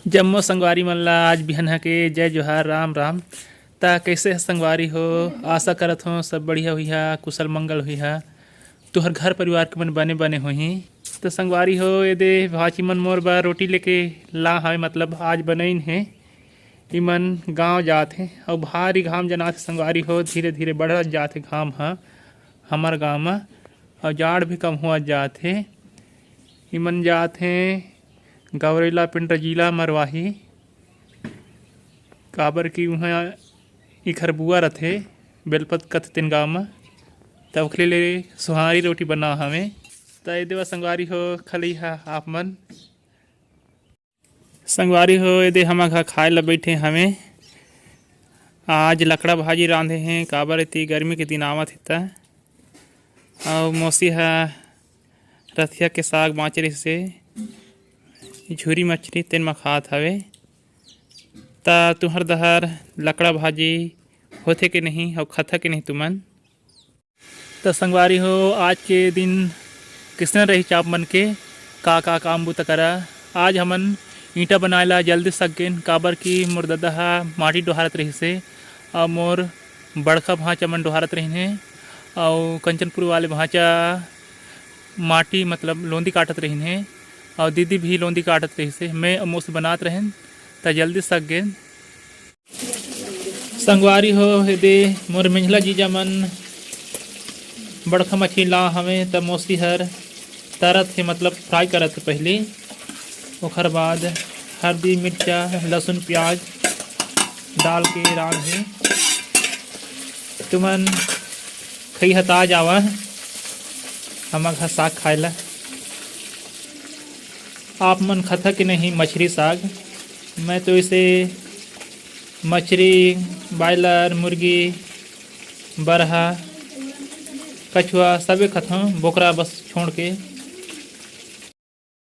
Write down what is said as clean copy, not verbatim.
जम्मो संगवारी मन ला आज बिहन्हा के जय जोहार राम राम। ता कैसे संगवारी हो? आशा करत हो सब बढ़िया हुई हा, कुशल मंगल हुई हा। तुहर घर परिवार के मन बने बने होही। तो संगवारी हो ये दे भाची मन मोर बार रोटी लेके ला है, मतलब आज बनइन है। इमन गांव जात है और भारी घाम जनात संगवारी हो, धीरे धीरे बढ़त जात है घाम हा हमार गाँव में। और जाड़ भी कम हुआ जात है। इमन जात हैं गौरेला पिंड जिला मरवाही, काबर की वहाँ इखर बुआ रथे बेलपत कथ तीन गाँव में, तब खले ले सुहारी रोटी बना हमें। तय देवा संगवारी हो खली हा आप मन। संगवारी हो यदि हम घर खाए ला बैठे हमें। आज लकड़ा भाजी रांधे हैं, काबर इतनी गर्मी के दिन आवत हिता। और मौसी हा रथिया के साग बाँचरी से झूरी मछली तेन में खात हवे। ता तुहर दहर लकड़ा भाजी होथे के नहीं और खाता के नहीं तुमन? तो संगवारी हो आज के दिन किसने रही चाप मन के का काम बुता करा। आज हमन ईंटा बनाए ला जल्दी सकेन, काबर की मोर ददा माटी डोहारत रही से और मोर बड़का भांचा मन डोहारत रही है और कंचनपुर वाले भांचा माटी मतलब लोंदी काटत रही है और दीदी भी लोंदी काटत रही से। मैं मोस बनात रहें त जल्दी सक गए। संगवारी हो यदि मोर मिंझला जीजा मन बड़खा मछली ला हमें त मौसी हर तरत है, मतलब फ्राई करत है पहले। ओखर बाद हल्दी मिर्चा लहसुन प्याज डाल के रांध है। तुमन खई हता जावा हमार घर साग खाए ला। आप मन खाता कि नहीं मछली साग? मैं तो इसे मछली बॉयलर मुर्गी बरहा कछुआ सबे खाता हूँ, बोकरा बस छोड़ के।